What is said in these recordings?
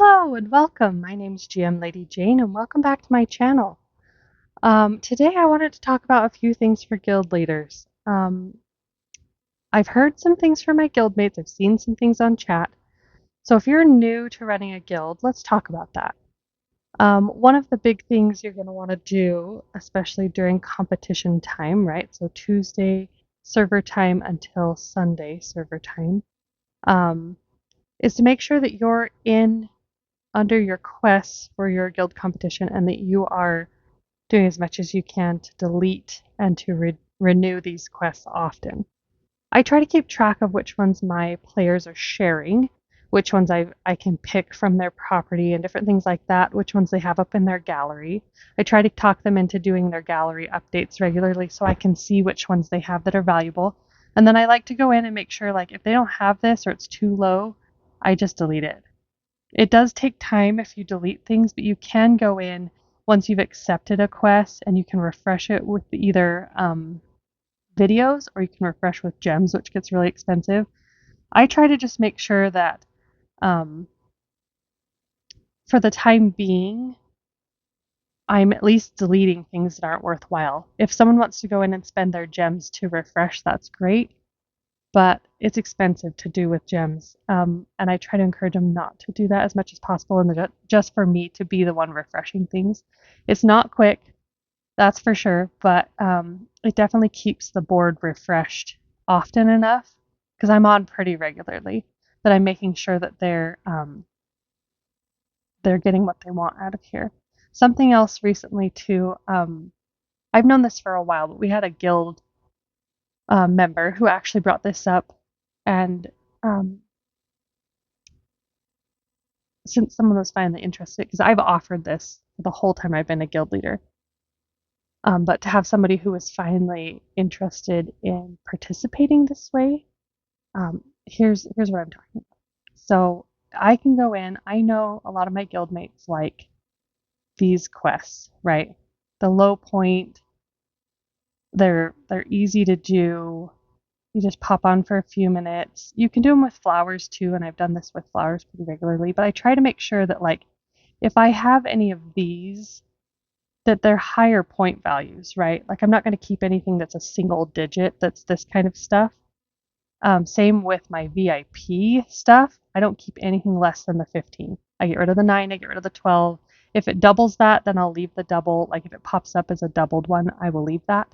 Hello and welcome. My name is GM Lady Jane and welcome back to my channel. Today I wanted to talk about a few things for guild leaders. I've heard some things from my guildmates, I've seen some things on chat. So if you're new to running a guild, let's talk about that. One of the big things you're going to want to do, especially during competition time, right? So Tuesday server time until Sunday server time, is to make sure that you're in under your quests for your guild competition and that you are doing as much as you can to delete and to renew these quests often. I try to keep track of which ones my players are sharing, which ones I can pick from their property and different things like that, which ones they have up in their gallery. I try to talk them into doing their gallery updates regularly so I can see which ones they have that are valuable. And then I like to go in and make sure, like, if they don't have this or it's too low, I just delete it. It does take time if you delete things, but you can go in once you've accepted a quest and you can refresh it with either videos or you can refresh with gems, which gets really expensive. I try to just make sure that for the time being, I'm at least deleting things that aren't worthwhile. If someone wants to go in and spend their gems to refresh, that's great, but it's expensive to do with gems. And I try to encourage them not to do that as much as possible, and just for me to be the one refreshing things. It's not quick, that's for sure, but it definitely keeps the board refreshed often enough because I'm on pretty regularly that I'm making sure that they're getting what they want out of here. Something else recently too. I've known this for a while, but we had a guild member who actually brought this up, and since someone was finally interested, because I've offered this the whole time I've been a guild leader, but to have somebody who was finally interested in participating this way, here's what I'm talking about. So I can go in. I know a lot of my guildmates like these quests, right? The low point. They're easy to do. You just pop on for a few minutes. You can do them with flowers too, and I've done this with flowers pretty regularly, but I try to make sure that, like, if I have any of these, that they're higher point values, right? Like, I'm not going to keep anything that's a single digit that's this kind of stuff. Same with my VIP stuff. I don't keep anything less than the 15. I get rid of the 9, I get rid of the 12. If it doubles that, then I'll leave the double. Like, if it pops up as a doubled one, I will leave that.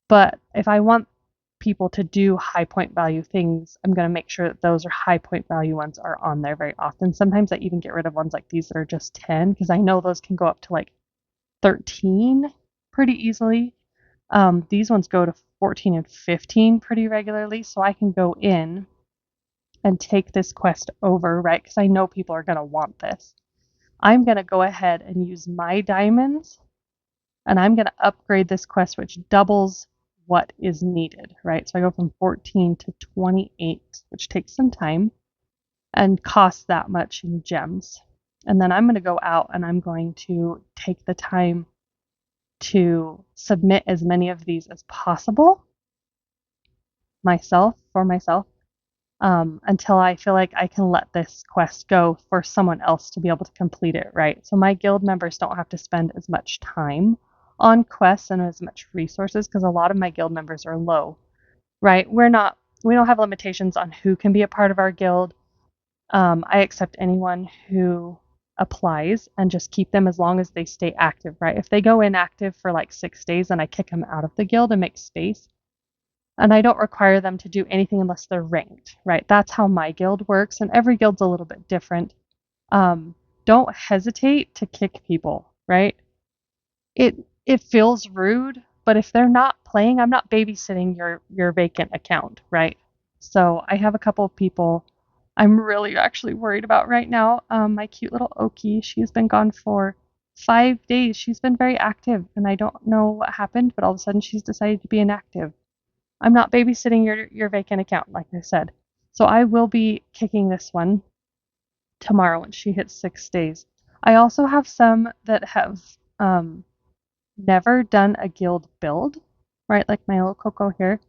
But if I want people to do high point value things, I'm going to make sure that those are high point value ones are on there very often. Sometimes I even get rid of ones like these that are just 10 because I know those can go up to like 13 pretty easily. These ones go to 14 and 15 pretty regularly, so I can go in and take this quest over, right? Because I know people are going to want this. I'm going to go ahead and use my diamonds, and I'm going to upgrade this quest, which doubles what is needed, right? So I go from 14 to 28, which takes some time and costs that much in gems. And then I'm going to go out and I'm going to take the time to submit as many of these as possible for myself, until I feel like I can let this quest go for someone else to be able to complete it, right? So my guild members don't have to spend as much time on quests and as much resources because a lot of my guild members are low, right? We don't have limitations on who can be a part of our guild. I accept anyone who applies and just keep them as long as they stay active, right? If they go inactive for like 6 days, then I kick them out of the guild and make space. And I don't require them to do anything unless they're ranked, right? That's how my guild works, and every guild's a little bit different. Don't hesitate to kick people, right? It feels rude, but if they're not playing, I'm not babysitting your vacant account, right? So I have a couple of people I'm really actually worried about right now. My cute little Oki, she's been gone for 5 days. She's been very active, and I don't know what happened, but all of a sudden she's decided to be inactive. I'm not babysitting your vacant account, like I said. So I will be kicking this one tomorrow when she hits 6 days. I also have some that have never done a guild build, right? Like my little Coco here.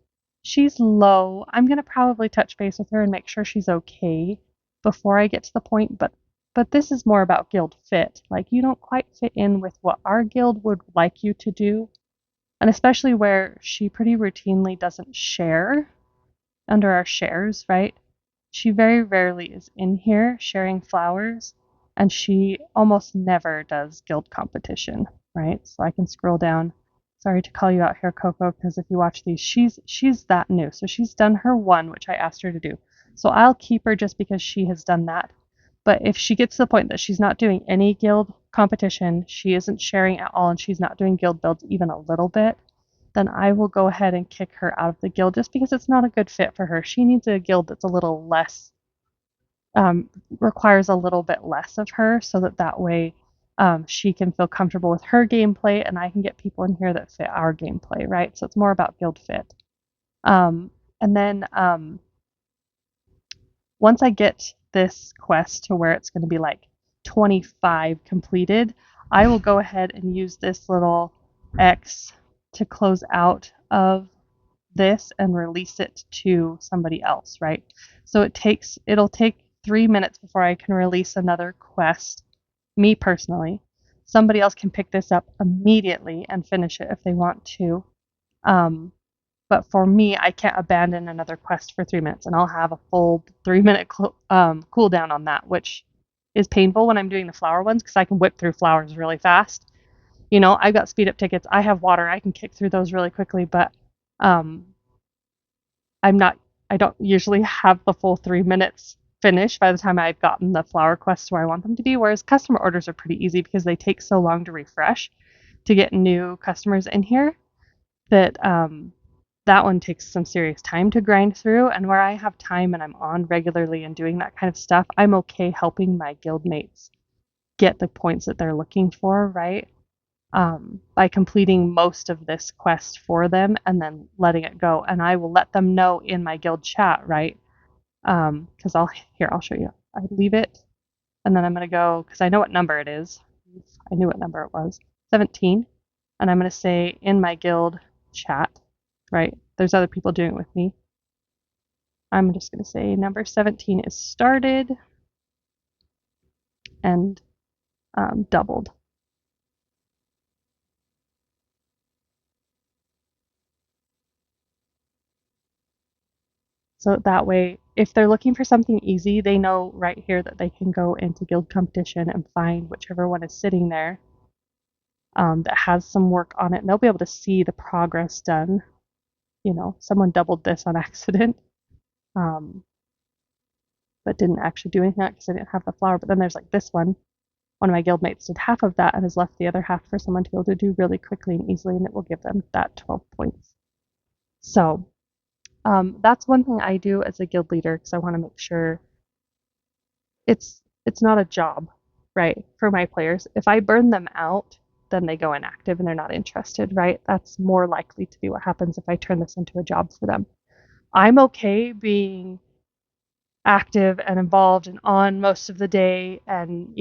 She's low. I'm going to probably touch base with her and make sure she's okay before I get to the point, but but this is more about guild fit. Like, you don't quite fit in with what our guild would like you to do, and especially where she pretty routinely doesn't share under our shares, right? She very rarely is in here sharing flowers, and she almost never does guild competition, right? So I can scroll down. Sorry to call you out here, Coco, because if you watch these, she's that new. So she's done her one, which I asked her to do. So I'll keep her just because she has done that. But if she gets to the point that she's not doing any guild competition, she isn't sharing at all, and she's not doing guild builds even a little bit, then I will go ahead and kick her out of the guild just because it's not a good fit for her. She needs a guild that's a little less, requires a little bit less of her, so that way she can feel comfortable with her gameplay, and I can get people in here that fit our gameplay, right? So it's more about guild fit. And then once I get this quest to where it's going to be like 25 completed, I will go ahead and use this little X to close out of this and release it to somebody else, right? So it'll take 3 minutes before I can release another quest, me personally. Somebody else can pick this up immediately and finish it if they want to. But for me, I can't abandon another quest for 3 minutes, and I'll have a full 3 minute cooldown on that, which is painful when I'm doing the flower ones because I can whip through flowers really fast. I've got speed up tickets. I have water. I can kick through those really quickly, but um, I don't usually have the full 3 minutes finished by the time I've gotten the flower quests where I want them to be, whereas customer orders are pretty easy because they take so long to refresh to get new customers in here that that one takes some serious time to grind through. And where I have time and I'm on regularly and doing that kind of stuff, I'm okay helping my guildmates get the points that they're looking for, right? By completing most of this quest for them and then letting it go. And I will let them know in my guild chat, right? Because I'll show you. I leave it, and then I'm going to go, because I know what number it is. I knew what number it was. 17. And I'm going to say in my guild chat, right? There's other people doing it with me. I'm just going to say number 17 is started and doubled. So that way, if they're looking for something easy, they know right here that they can go into guild competition and find whichever one is sitting there that has some work on it. And they'll be able to see the progress done. Someone doubled this on accident, but didn't actually do anything because I didn't have the flower. But then there's like this one. One of my guildmates did half of that and has left the other half for someone to be able to do really quickly and easily, and it will give them that 12 points. So that's one thing I do as a guild leader because I want to make sure it's not a job, right, for my players. If I burn them out, then they go inactive and they're not interested, right? That's more likely to be what happens if I turn this into a job for them. I'm okay being active and involved and on most of the day and,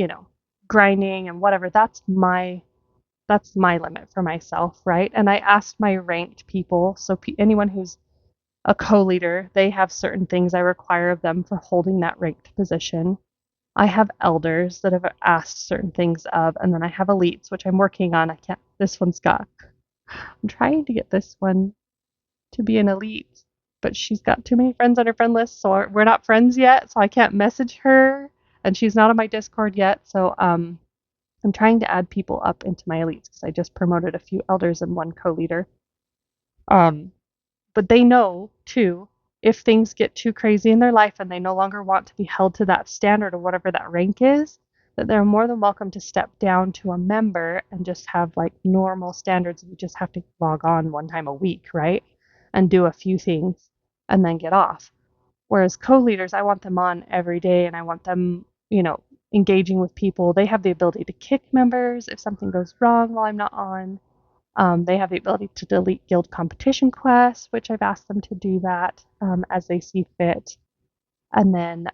grinding and whatever. That's my limit for myself, right? And I asked my ranked people, so anyone who's a co-leader, they have certain things I require of them for holding that ranked position. I have elders that have asked certain things of, and then I have elites, which I'm working on. I'm trying to get this one to be an elite, but she's got too many friends on her friend list, so we're not friends yet, so I can't message her, and she's not on my Discord yet, so I'm trying to add people up into my elites because I just promoted a few elders and one co-leader. But they know, too, if things get too crazy in their life and they no longer want to be held to that standard of whatever that rank is, that they're more than welcome to step down to a member and just have like normal standards. You just have to log on one time a week, right? And do a few things and then get off. Whereas co-leaders, I want them on every day and I want them, engaging with people. They have the ability to kick members if something goes wrong while I'm not on. They have the ability to delete guild competition quests, which I've asked them to do that as they see fit. And then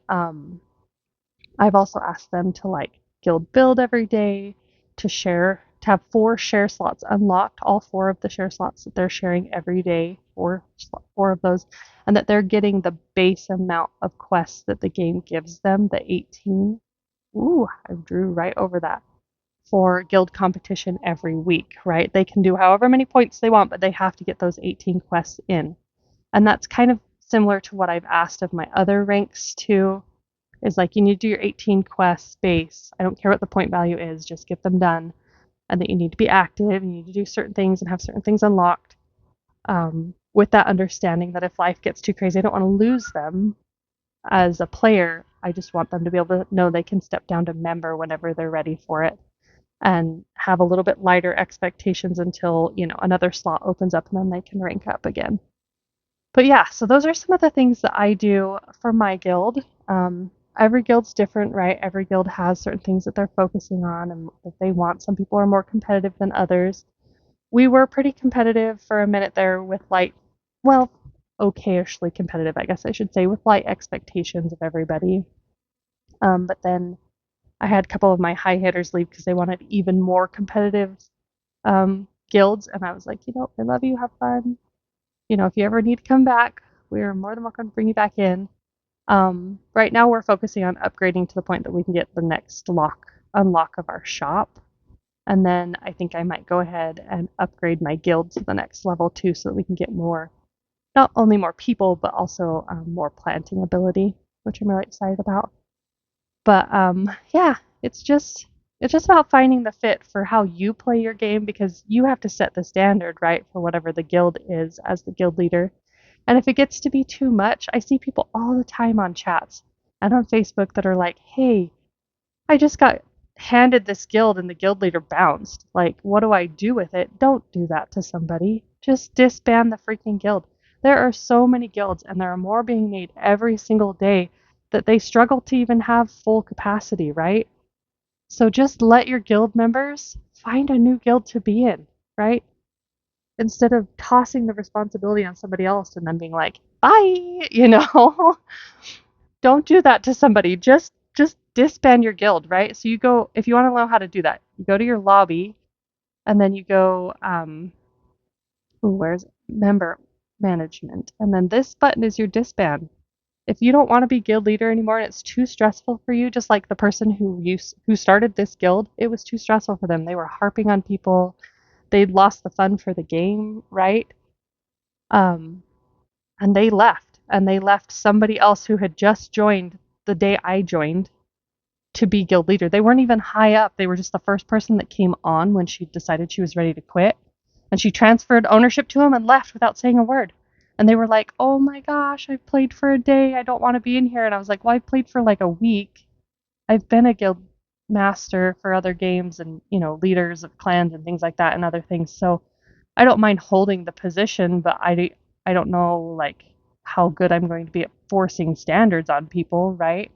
I've also asked them to guild build every day, to have 4 share slots unlocked, all 4 of the share slots that they're sharing every day, 4 of those, and that they're getting the base amount of quests that the game gives them, the 18. Ooh, I drew right over that. For guild competition every week, right? They can do however many points they want, but they have to get those 18 quests in. And that's kind of similar to what I've asked of my other ranks too, is like you need to do your 18 quests base. I don't care what the point value is, just get them done. And that you need to be active, you need to do certain things and have certain things unlocked. With that understanding that if life gets too crazy, I don't want to lose them as a player. I just want them to be able to know they can step down to member whenever they're ready for it and have a little bit lighter expectations until, another slot opens up and then they can rank up again. But yeah, so those are some of the things that I do for my guild. Every guild's different, right? Every guild has certain things that they're focusing on and that they want. Some people are more competitive than others. We were pretty competitive for a minute there with light, well, okayishly competitive, I guess I should say, with light expectations of everybody. But then I had a couple of my high hitters leave because they wanted even more competitive guilds, and I was like, I love you, have fun. If you ever need to come back, we're more than welcome to bring you back in. Right now, we're focusing on upgrading to the point that we can get the next unlock of our shop, and then I think I might go ahead and upgrade my guild to the next level too, so that we can get more, not only more people, but also more planting ability, which I'm really excited about. But yeah, it's just about finding the fit for how you play your game because you have to set the standard, right, for whatever the guild is as the guild leader. And if it gets to be too much, I see people all the time on chats and on Facebook that are like, "Hey, I just got handed this guild and the guild leader bounced. Like, what do I do with it?" Don't do that to somebody. Just disband the freaking guild. There are so many guilds, and there are more being made every single day that they struggle to even have full capacity, right? So just let your guild members find a new guild to be in, right? Instead of tossing the responsibility on somebody else and then being like, bye, don't do that to somebody. Just disband your guild, right? So you go if you want to know how to do that, you go to your lobby and then you go where's member management, and then this button is your disband. If you don't want to be guild leader anymore and it's too stressful for you, just like the person who started this guild, it was too stressful for them. They were harping on people. They'd lost the fun for the game, right? Um, and they left. And they left somebody else who had just joined the day I joined to be guild leader. They weren't even high up. They were just the first person that came on when she decided she was ready to quit. And she transferred ownership to him and left without saying a word. And they were like, "Oh my gosh, I've played for a day. I don't want to be in here." And I was like, "Well, I've played for like a week. I've been a guild master for other games and, leaders of clans and things like that and other things. So I don't mind holding the position, but I don't know like how good I'm going to be at forcing standards on people, right?"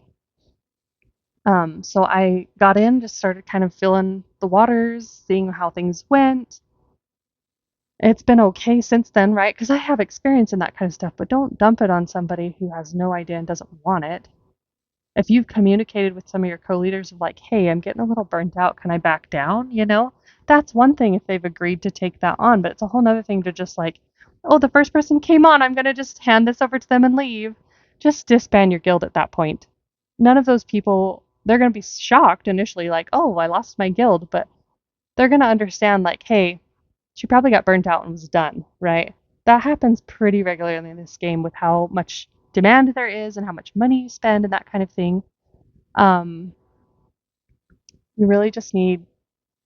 So I got in, just started kind of feeling the waters, seeing how things went. It's been okay since then, right? Because I have experience in that kind of stuff, but don't dump it on somebody who has no idea and doesn't want it. If you've communicated with some of your co-leaders of like, "Hey, I'm getting a little burnt out, can I back down?" That's one thing if they've agreed to take that on, but it's a whole nother thing to just like, "Oh, the first person came on, I'm gonna just hand this over to them and leave." Just disband your guild at that point. None of those people, they're gonna be shocked initially, like, "Oh, I lost my guild," but they're gonna understand like, "Hey, she probably got burnt out and was done," right? That happens pretty regularly in this game with how much demand there is and how much money you spend and that kind of thing. Um, you really just need,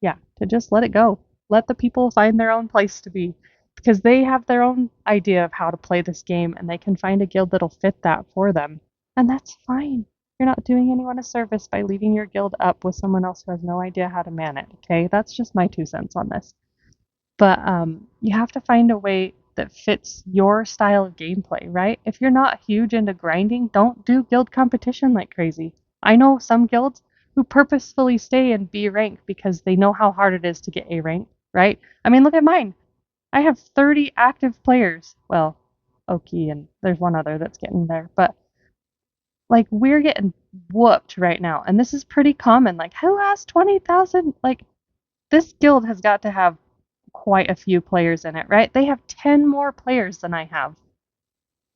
yeah, to just let it go. Let the people find their own place to be because they have their own idea of how to play this game and they can find a guild that'll fit that for them. And that's fine. You're not doing anyone a service by leaving your guild up with someone else who has no idea how to man it, okay? That's just my 2 cents on this. But you have to find a way that fits your style of gameplay, right? If you're not huge into grinding, don't do guild competition like crazy. I know some guilds who purposefully stay in B rank because they know how hard it is to get A rank, right? I mean, look at mine. I have 30 active players. Well, Oki and there's one other that's getting there, but like we're getting whooped right now, and this is pretty common. Like, who has 20,000? Like, this guild has got to have quite a few players in it, right? They have 10 more players than I have,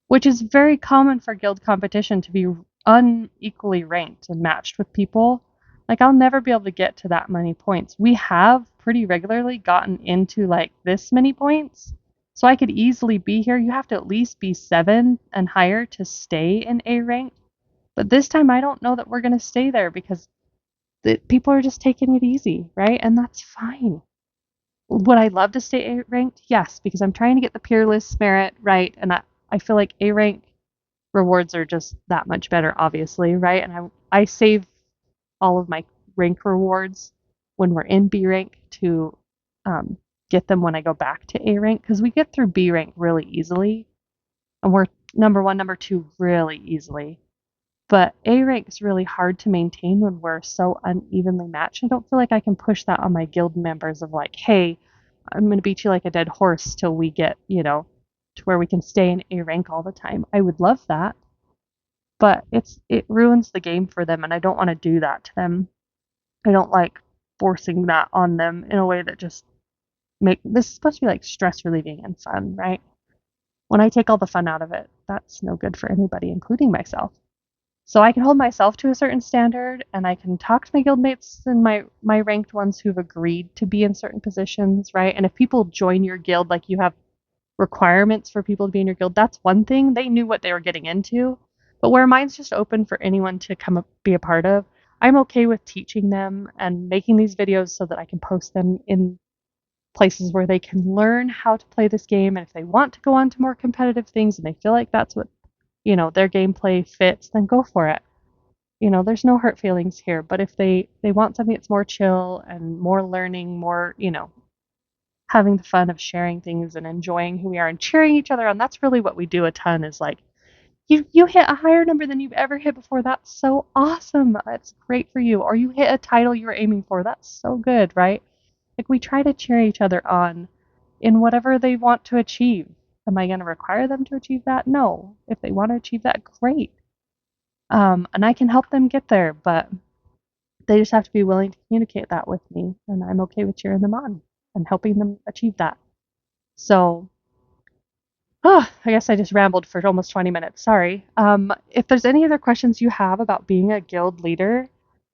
which is very common for guild competition to be unequally ranked and matched with people. Like I'll never be able to get to that many points. We have pretty regularly gotten into like this many points. So I could easily be here. You have to at least be 7 and higher to stay in A rank. But this time I don't know that we're going to stay there because people are just taking it easy, right? And that's fine. Would I love to stay A ranked? Yes, because I'm trying to get the peerless merit right. And I feel like A rank rewards are just that much better, obviously, right? And I save all of my rank rewards when we're in B rank to get them when I go back to A rank because we get through B rank really easily, and we're number one, number two really easily. But A rank is really hard to maintain when we're so unevenly matched. I don't feel like I can push that on my guild members of like, hey, I'm going to beat you like a dead horse till we get, to where we can stay in A rank all the time. I would love that, but it ruins the game for them, and I don't want to do that to them. I don't like forcing that on them in a way that just make this is supposed to be like stress relieving and fun, right? When I take all the fun out of it, that's no good for anybody, including myself. So I can hold myself to a certain standard, and I can talk to my guildmates and my ranked ones who've agreed to be in certain positions, right? And if people join your guild, like you have requirements for people to be in your guild, that's one thing. They knew what they were getting into. But where mine's just open for anyone to come up, be a part of, I'm okay with teaching them and making these videos so that I can post them in places where they can learn how to play this game. And if they want to go on to more competitive things and they feel like that's what, their gameplay fits, then go for it. There's no hurt feelings here. But if they want something that's more chill and more learning, more, having the fun of sharing things and enjoying who we are and cheering each other on, that's really what we do a ton is like, you hit a higher number than you've ever hit before. That's so awesome. That's great for you. Or you hit a title you were aiming for. That's so good, right? Like we try to cheer each other on in whatever they want to achieve. Am I going to require them to achieve that? No. If they want to achieve that, great. And I can help them get there, but they just have to be willing to communicate that with me, and I'm okay with cheering them on and helping them achieve that. So, I guess I just rambled for almost 20 minutes. Sorry. If there's any other questions you have about being a guild leader,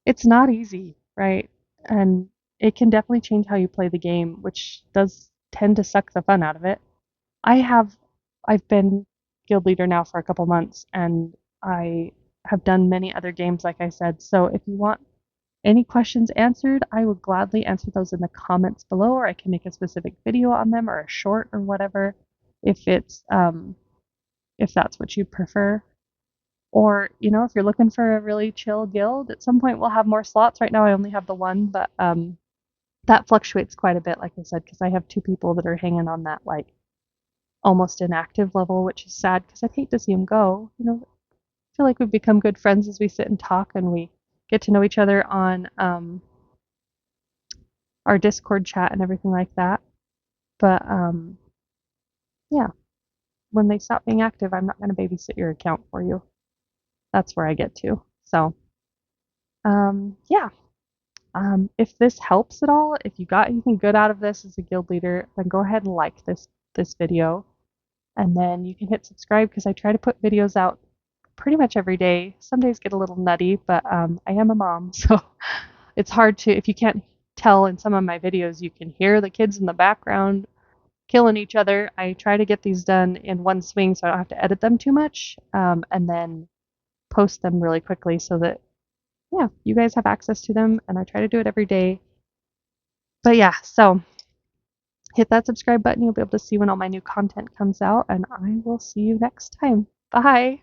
it's not easy, right? And it can definitely change how you play the game, which does tend to suck the fun out of it. I have I've been guild leader now for a couple months, and I have done many other games, like I said. So if you want any questions answered, I will gladly answer those in the comments below, or I can make a specific video on them or a short or whatever if that's what you prefer. Or, if you're looking for a really chill guild, at some point we'll have more slots. Right now I only have the one, but that fluctuates quite a bit, like I said, because I have 2 people that are hanging on that like almost inactive level, which is sad because I'd hate to see them go. I feel like we've become good friends as we sit and talk and we get to know each other on our Discord chat and everything like that. But yeah, when they stop being active, I'm not going to babysit your account for you. That's where I get to. So yeah. If this helps at all, if you got anything good out of this as a guild leader, then go ahead and like this video, and then you can hit subscribe because I try to put videos out pretty much every day. Some days get a little nutty, but I am a mom, so it's hard to, if you can't tell in some of my videos, you can hear the kids in the background killing each other. I try to get these done in one swing so I don't have to edit them too much, and then post them really quickly so that, yeah, you guys have access to them, and I try to do it every day. But yeah, so hit that subscribe button. You'll be able to see when all my new content comes out, and I will see you next time. Bye.